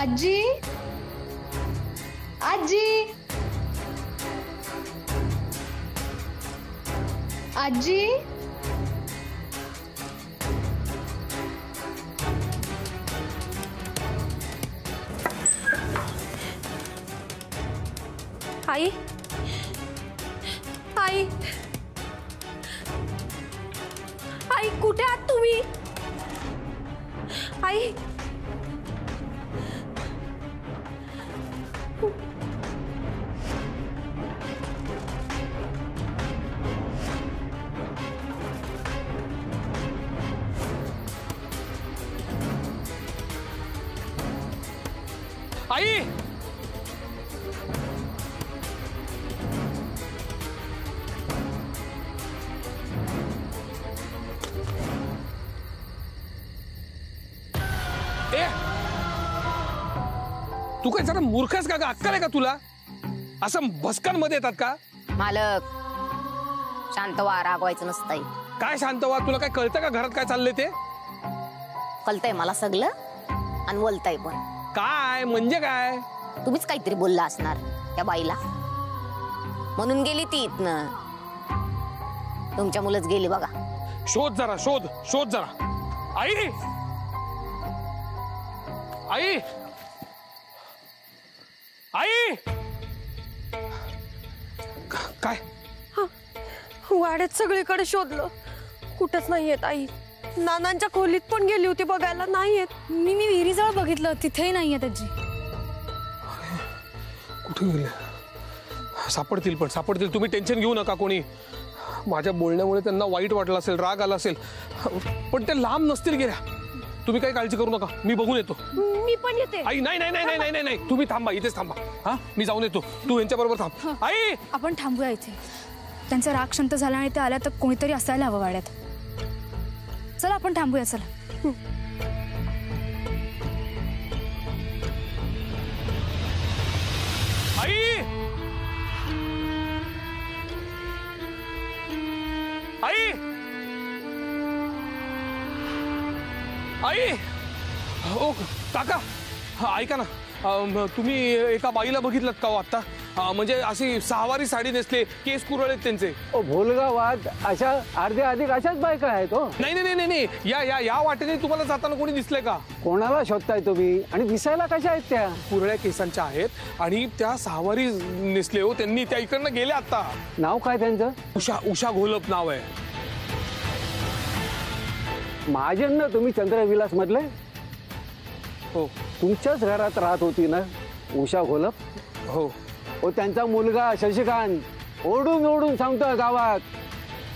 आजी आजी आजी आई आई आई कुठे आहात तुम्ही? आई आई तू काय जरा मूर्खस का अक्कल आहे का तुला? असं भस्कांमध्ये येतात का? मालक शांत व्हा, रागवायचं नसतंय. काय शांत व्हा? तुला काय कळतं का घरात काय चाललंय ते? कळतंय मला सगळं आणि बोलताय पण. काय म्हणजे काय? तुम्हीच काहीतरी बोलला असणार त्या बाईला म्हणून गेली ती इथनं. तुमच्या मुलंच गेली बघा. शोध जरा, शोध शोध जरा. आई आई आई काय? वाड्यात सगळीकडे शोधलं, कुठंच नाहीयेत आई. नानांच्या खोलीत पण गेली होती बघायला, नाहीयेत. मी विहिरीजवळ बघितलं, तिथेही नाहीयेत आजी. कुठे गेले? सापडतील, पण सापडतील. तुम्ही टेन्शन घेऊ नका. कोणी माझ्या बोलण्यामुळे त्यांना वाईट वाटलं असेल, राग आला असेल, पण ते लांब नसतील गेल्या. तुम्ही काही काळजी करू नका, मी बघून येतो. मी पण येते. आई नाही नाही नाही नाही नाही नाही, तुम्ही थांबा, इथेच थांबा. हा, मी जाऊन येतो. तू यांच्या बरोबर थांब. आई आपण थांबूया इथे. त्यांचा राग शांत झाला आणि ते आल्या तर कोणीतरी असायला हवं वाड्यात. चला आपण थांबूया. चला. आई आई आई ओ काका, ऐका ना, तुम्ही एका बाईला बघितलं का हो आत्ता? म्हणजे अशी सहावारी साडी नेसले, केस कुरळेत त्यांचे. भोलगावात अशा अर्ध्या अधिक अशाच बायका आहेत. हो नाही नाही नाही नाही, या या वाटेने तुम्हाला जाताना कोणी दिसलंय का? कोणाला शोधताय तुम्ही? आणि दिसायला कशा आहेत त्या? कुरळ्या केसांच्या आहेत आणि त्या सहावारी नेसले हो त्यांनी. त्या इकडनं गेल्या आता. नाव काय त्यांचं? उषा, उषा घोलप नाव आहे. महाजन ना तुम्ही चंद्रविलास मधले? हो. तुमच्याच घरात राहत होती ना उषा घोलप? हो. हो, त्यांचा मुलगा शशिकांत ओढून ओढून सांगतोय गावात,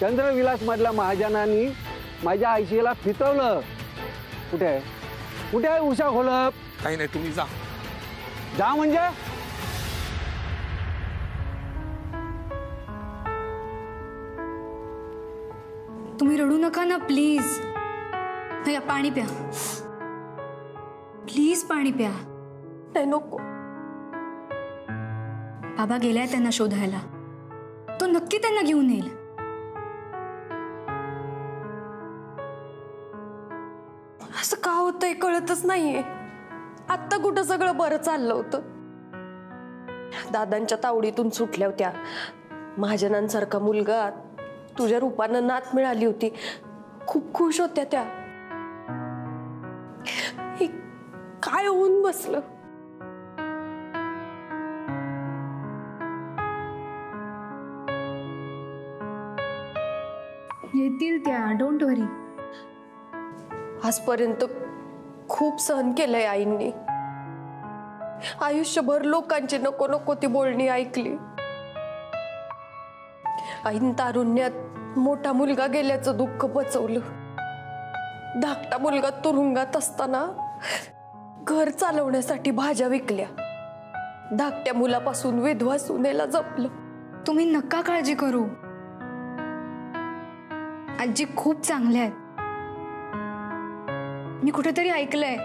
चंद्रविलास मधल्या महाजनांनी माझ्या आईशीला फितवलं. कुठे आहे, कुठे आहे उषा घोलप? काही नाही, तुम्ही जा. जा म्हणजे? तुम्ही रडू नका ना प्लीज. नाही, पाणी प्या प्लीज, पाणी प्या. नाही नको. बाबा गेलाय त्यांना शोधायला. तो नक्की त्यांना घेऊन येईल. असं का होतंय कळतच नाहीये. आत्ता कुठं सगळं बरं चाललं होतं. दादांच्या तावडीतून सुटल्या होत्या. महाजनांसारखा मुलगा, तुझ्या रूपानं नात मिळाली होती, खूप खुश होत्या त्या. हे काय होऊन बसलं? येतील त्या, डोंट वरी. आजपर्यंत खूप सहन केलंय आईंनी. आयुष्यभर लोकांची नको नको ती बोलणी ऐकली. आईन तारुण्यात मोठा मुलगा गेल्याचं दुःख पचवलं. धाकटा मुलगा तुरुंगात असताना घर चालवण्यासाठी भाज्या विकल्या. धाकट्या मुलापासून विधवा सुनेला जपलं. तुम्ही नका काळजी करू. आजी खूप चांगल्या आहेत. मी कुठेतरी ऐकलंय,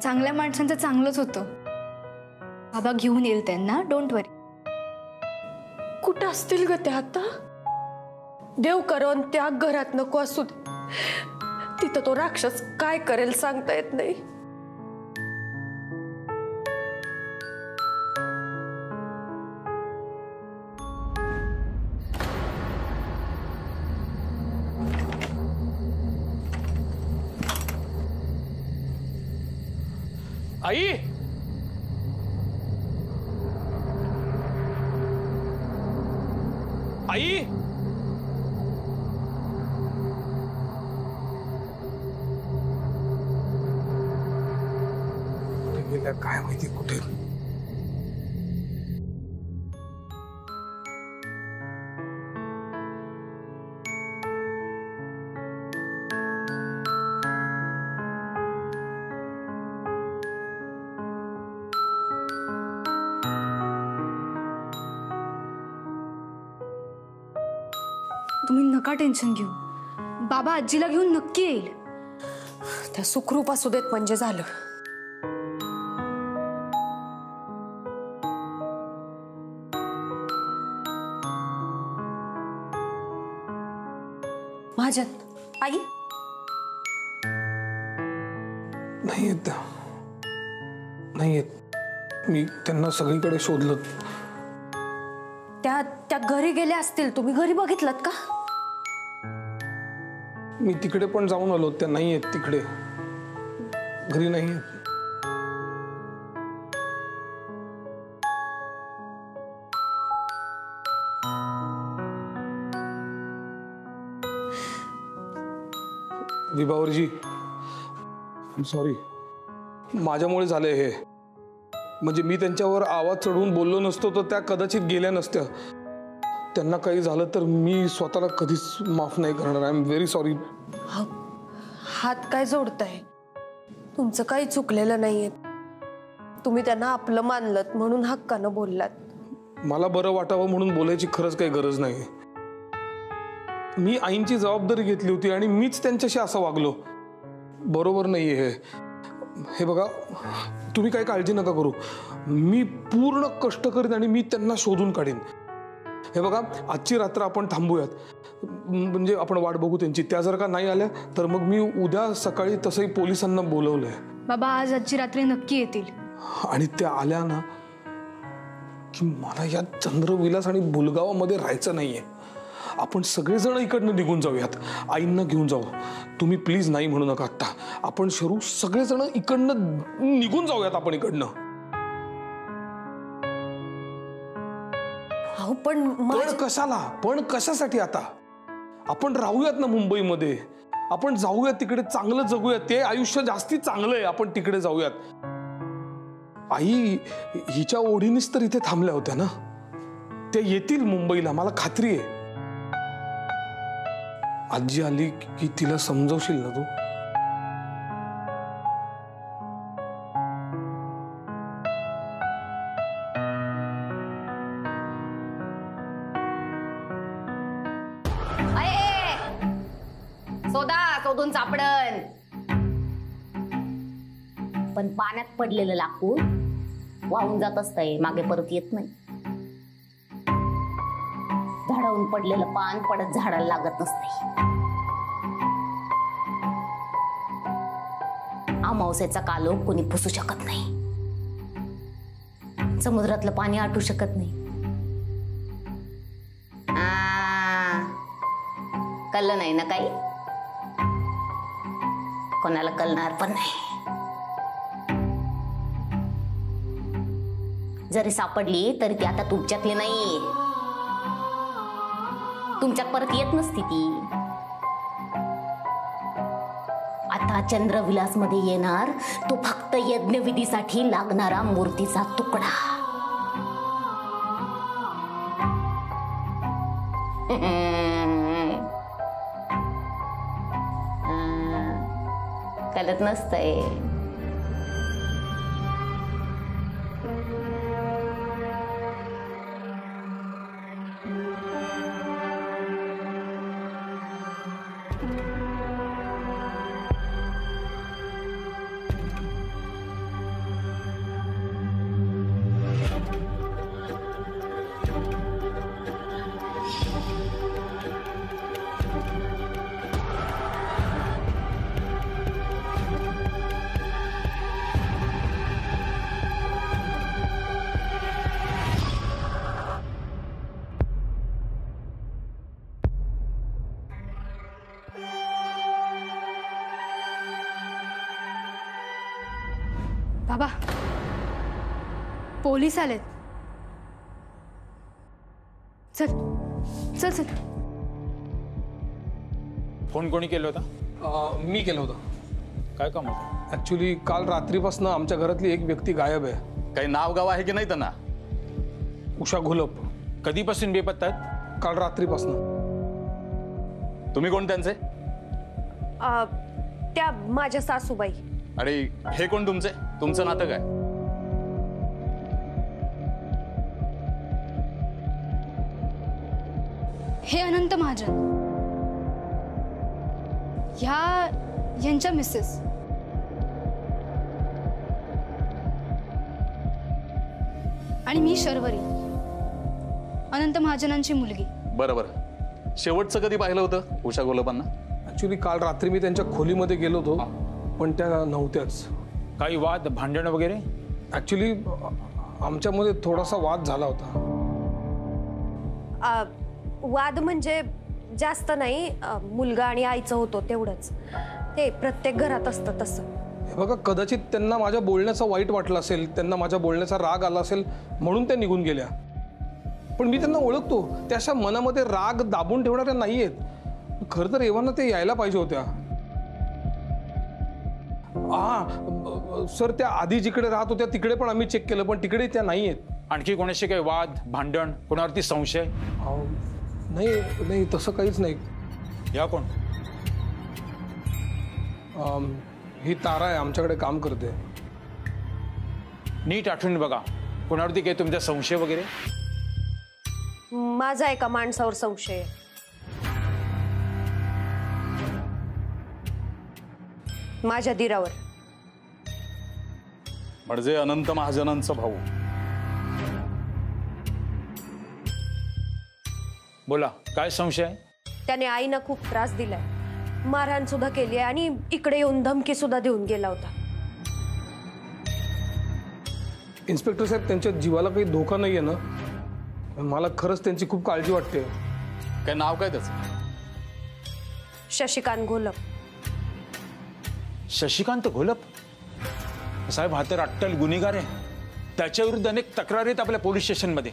चांगल्या माणसांचं चांगलंच होतं. बाबा घेऊन येईल त्यांना, डोंट वरी. कुठं असतील ग त्या आता? देव करून त्या घरात नको असू दे. तिथं तो राक्षस काय करेल सांगता येत नाही. आई आई गेल्या काय माहिती कुठे. तुम्ही नका टेन्शन घेऊ. बाबा आजीला घेऊन नक्की येईल. त्या सुखरूप असू देत म्हणजे झालं. महाजन, आई नाही येत, नाही येत. मी त्यांना सगळीकडे शोधलं. त्या त्या घरी गेल्या असतील. तुम्ही घरी बघितलं का? मी तिकडे पण जाऊन आलो. त्या नाही आहेत तिकडे, घरी नाही आहेत. विभावरजी, सॉरी, माझ्यामुळे झालंय हे. म्हणजे मी त्यांच्यावर आवाज चढवून बोललो नसतो तर त्या कदाचित गेल्या नसत्या. त्यांना काही झालं तर मी स्वतःला कधीच माफ नाही करणार. I am very sorry. हात काय जोडताय? तुमचं काही चुकलेलं नाहीये. तुम्ही त्यांना आपलं मानलत म्हणून हक्कानं बोललात. मला बरं वाटावं म्हणून बोलायची खरंच काही गरज नाही. मी आईंची जबाबदारी घेतली होती आणि मीच त्यांच्याशी असं वागलो. बरोबर नाहीये हे. हे बघा, तुम्ही काही काळजी नका करू. मी पूर्ण कष्ट करीन आणि मी त्यांना शोधून काढीन. हे बघा, आजची रात्र आपण थांबूयात. म्हणजे आपण वाट बघू त्यांची. त्या जर का नाही आल्या तर मग मी उद्या सकाळी तसंही पोलिसांना बोलवलंय. बाबा आज आजची रात्री नक्की येतील. आणि त्या आल्या ना की मला या चंद्रविलास आणि बुलगावामध्ये राहायचं नाहीये. आपण सगळेजण इकडनं निघून जाऊयात. आईंना घेऊन जाऊ. तुम्ही प्लीज नाही म्हणू नका आता. आपण शरू सगळेजण इकडनं निघून जाऊयात. आपण इकडनं. पण कशाला? पण कशासाठी? आता आपण राहूयात ना मुंबईमध्ये. आपण जाऊयात तिकडे, चांगलं जगूयात. ते आयुष्य जास्ती चांगलं आहे. आपण तिकडे जाऊयात. आई हिच्या ओढीनेच तर इथे थांबल्या होत्या ना. त्या येतील मुंबईला, मला खात्री आहे. आजी आली की तिला समजवशील ना तू? शोधून सापडन. पण पाण्यात पडलेलं लाकूड वाहून जात असतंय, मागे परत येत नाही. झाडावरून पडलेलं पान पडत झाडाला लागत नसते. अमावस्येचा कालोख कोणी पुसू शकत नाही. समुद्रातलं पाणी आटू शकत नाही. कळलं नाही ना काही? कोणाला कळणार पण नाही. जरी सापडली तरी ती आता तुमच्यातली नाही. तुमच्यात परत येत नसती ती. आता चंद्रविलास मध्ये येणार तो फक्त यज्ञविधीसाठी लागणारा मूर्तीचा तुकडा. कळत नसतंय. बाबा पोलीस आलेत. चल चल चल. फोन कोणी केला होता? मी केलं होतं. काय काम होतं? ॲक्च्युली काल रात्रीपासून आमच्या घरातली एक व्यक्ती गायब आहे. काही नाव गाव आहे की नाही त्यांना? उषा घोलप. कधीपासून बेपत्ता आहेत? काल रात्रीपासून. तुम्ही कोण त्यांचे? त्या माझ्या सासूबाई. आणि हे कोण तुमचे? तुमचं नातं काय? हे अनंत महाजन, यांच्या मिसेस. आणि मी शर्वरी, अनंत महाजनांची मुलगी. बरं बरं. शेवटचं कधी पाहिलं होतं उषा घोलपांना? ॲक्च्युली काल रात्री मी त्यांच्या खोलीमध्ये गेलो होतो, पण त्या नव्हत्याच. काही वाद भांडण वगैरे? ॲक्च्युली आमच्यामध्ये थोडासा वाद झाला होता. वाद म्हणजे जास्त नाही, मुलगा आणि आईचं होतो तेवढंच. ते प्रत्येक घरात असतं तसं. हे बघा, कदाचित त्यांना माझ्या बोलण्याचं वाईट वाटलं असेल, त्यांना माझ्या बोलण्याचा राग आला असेल म्हणून त्या निघून गेल्या. पण मी त्यांना ओळखतो, त्या अशा मनामध्ये राग दाबून ठेवणाऱ्या नाही आहेत. खरं तर एव्हाना ते यायला पाहिजे होत्या. सर, त्या आधी जिकडे राहत होत्या तिकडे पण आम्ही चेक केलं, पण तिकडे त्या नाही आहेत. आणखी कोणाशी काही वाद भांडण, कोणावरती संशय? नाही नाही, तसं काहीच नाही. या कोण? ही तारा आहे, आमच्याकडे काम करते. नीट आठवून बघा, कोणावरती काही तुमचा संशय वगैरे? माझा एका माणसावर संशय आहे. माझ्या दिरावर. म्हणजे अनंत महाजनांचा भाऊ. बोला, काय संशय आहे? त्याने आईना खूप त्रास दिलाय, मारहाण सुद्धा केली आहे आणि इकडे येऊन धमकी सुद्धा देऊन गेला होता. इन्स्पेक्टर साहेब, त्यांच्या जीवाला काही धोका नाहीये ना? मला खरंच त्यांची खूप काळजी वाटते. काय नाव काय त्याचं? शशिकांत घोलप. शशिकांत घोलप? साहेब, हा तर अट्टल गुन्हेगार आहे. त्याच्या विरुद्ध अनेक तक्रारी आहेत आपल्या पोलीस स्टेशनमध्ये,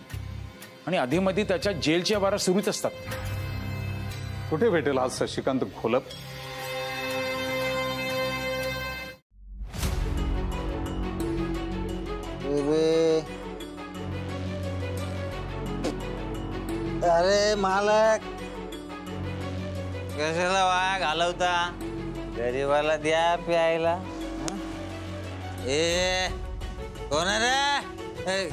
आणि आधीमध्ये त्याच्या जेलच्या वारा सुरूच असतात. कुठे भेटेल आज शशिकांत घोलप? अरे मालक, कशाला वाया घालवता? गरीबाला द्या प्यायला. ए कोण रे?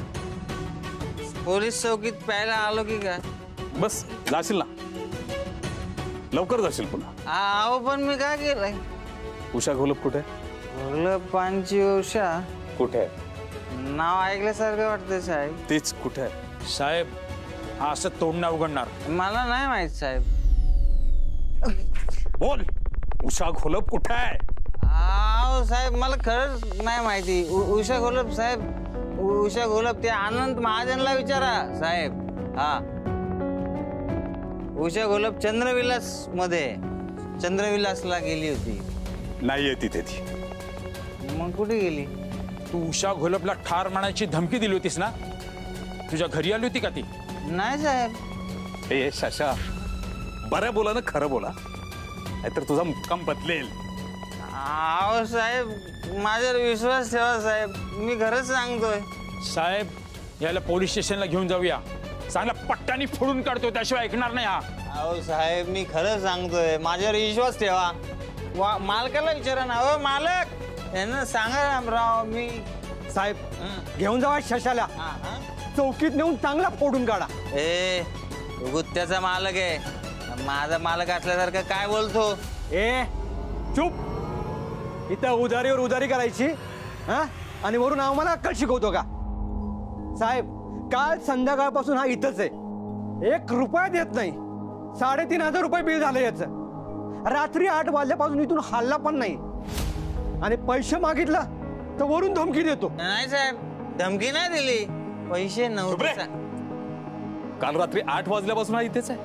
पोलीस चौकीत प्यायला आलो की काय? बस जाशील ना, लवकर जाशील पुन्हा. अहो पण मी काय केलंय? उषा घोलप कुठे? घोलपांची उषा कुठे? नाव ऐकल्यासारखं वाटतं साहेब. तेच कुठे? साहेब, हा असं तोंड नाही उघडणार. मला नाही माहित साहेब. बोल, उषा घोलप कुठे आहे? अहो साहेब, मला खरंच नाही माहिती. उषा घोलप साहेब, उषा घोलप ते अनंत महाजनला विचारा साहेब. हा, उषा घोलप चंद्रविलास मध्ये, चंद्रविलासला गेली होती. नाहीये तिथे ती. मग कुठे गेली? तू उषा घोलपला ठार मारण्याची धमकी दिली होतीस ना? तुझ्या घरी आली होती का ती? नाही साहेब. ए शाशा, बरं बोला ना, खरं बोला, नाहीतर तुझा मुक्काम बदलेल. अहो साहेब, माझ्यावर विश्वास ठेवा साहेब, मी खरंच सांगतोय. साहेब, याला पोलीस स्टेशनला घेऊन जाऊया. चांगला पट्ट्याने फोडून काढतो, त्याशिवाय ऐकणार नाही हा. अहो साहेब, मी खरंच सांगतोय, माझ्यावर विश्वास ठेवा. मालकाला विचारा ना. हो मालक, यांना सांगा रामराव. मी साहेब, घेऊन जावा शशाला, चौकीत नेऊन चांगला फोडून काढा. ए, गुत्त्याचा मालक आहे, माझा मालक असल्यासारखं काय बोलतो? ए चुप, इथं उधारीवर उधारी करायची हा, आणि वरून आम्हाला अक्कल शिकवतो का? साहेब, काल संध्याकाळपासून हा इथंच आहे, 1 रुपया देत नाही. 3500 रुपये बिल झालं याचं. रात्री 8 वाजल्यापासून इथून हल्ला पण नाही, आणि पैसे मागितलं तर वरून धमकी देतो. नाही साहेब, धमकी नाही दिली, पैसे नव्हते. काल रात्री 8 वाजल्यापासून हा इथेच आहे.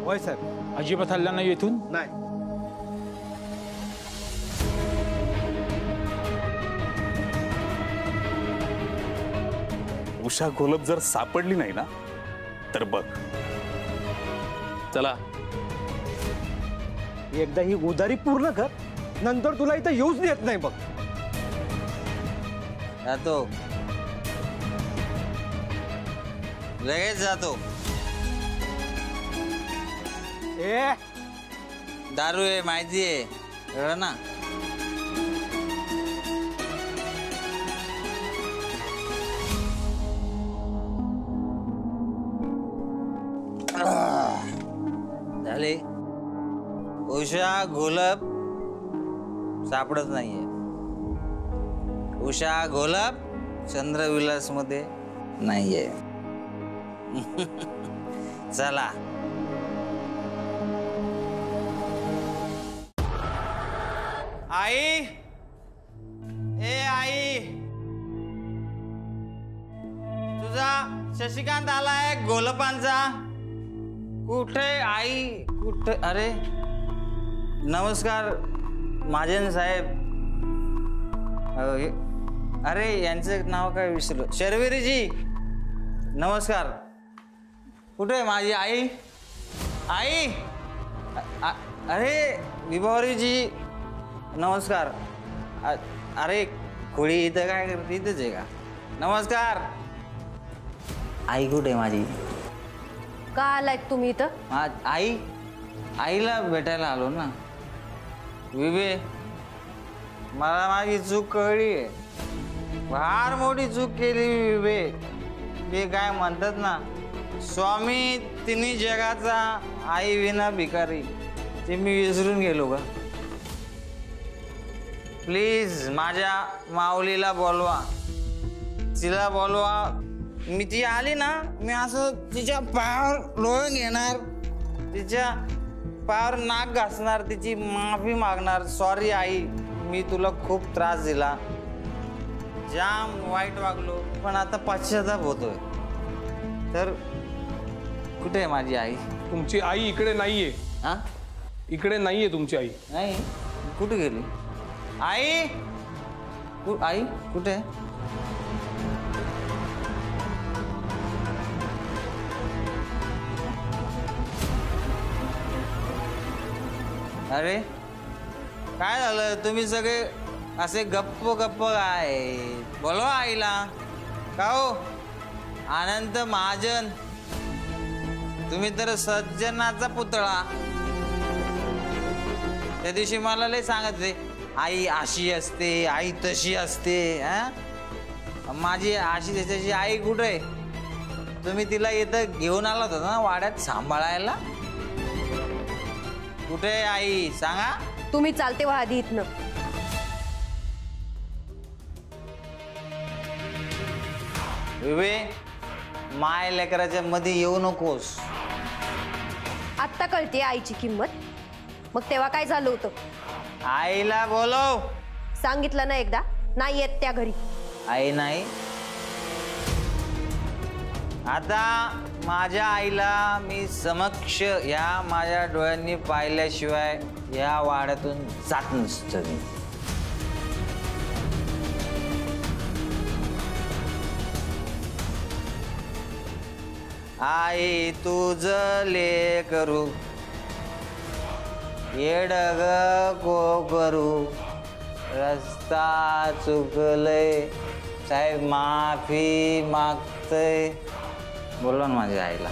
होय साहेब. अजिबात हल्ला नाही इथून? नाही. उषा घोलप जर सापडली नाही ना तर बघ. चला एकदा ही उधारी पूर्ण कर, नंतर तुला इथं येऊच देत नाही बघ. जातो, लगेच जातो. ए दारू आहे माहिती आहे, कळलं ना. झाले. उषा घोलप सापडत नाहीये. उषा घोलप चंद्रविलास मध्ये नाहीये. चला. आई, ए आई, तुझा शशिकांत आलाय घोलपांचा. कुठे आई, कुठे? अरे नमस्कार महाजन साहेब. अरे यांचं नाव काय विसरलो. शर्वरीजी नमस्कार. कुठे माझी आई? आई, अरे विभावरीजी नमस्कार. अरे खोळी इथं काय करते? इथंच आहे का? नमस्कार. आई कुठे माझी? का आलाय तुम्ही इथं? आई, आईला भेटायला आलो ना. विवे, मला माझी चूक कळली आहे. फार मोठी चूक केली विवे. ते काय म्हणतात ना, स्वामी तिन्ही जगाचा आई विना भिकारी, ते मी विसरून गेलो का. प्लीज माझ्या माऊलीला बोलवा, तिला बोलवा. मी ती आली ना, मी असं तिच्या पायावर लोळून घेणार, तिच्या पायावर नाक घासणार, तिची माफी मागणार. सॉरी आई, मी तुला खूप त्रास दिला, जाम वाईट वागलो, पण आता पश्चाताप होतोय. तर कुठे आहे माझी आई? तुमची आई इकडे नाहीये. हा, इकडे नाहीये तुमची आई. नाही, कुठे गेली आई? आई कुठे आहे? अरे काय झालं? तुम्ही सगळे असे गप्प गप्प काय? बोलवा आईला. का हो अनंत महाजन, तुम्ही तर सज्जनाचा पुतळा. त्या दिवशी मला लय सांगत रे, आई अशी असते, आई तशी असते. माझी अशी त्याच्याची आई कुठे आहे? तुम्ही तिला इथं घेऊन आला होता ना वाड्यात सांभाळायला. कुठे आई सांगा. तुम्ही चालते व्हा आधी इथनं. विवे, माय लेकराच्या मध्ये येऊ नकोस. आत्ता कळते आईची किंमत. मग तेव्हा काय झालं होतं? आईला बोलव. सांगितलं ना एकदा, नाही येत त्या घरी. आई नाही. आता माझ्या आईला मी समक्ष या माझ्या डोळ्यांनी पाहिल्याशिवाय या वाड्यातून जात नसतो मी. आई तुझ लेकरू येडग को करू, रस्ता चुकलय, साहेब माफी मागतय. बोलवा ना माझ्या आईला.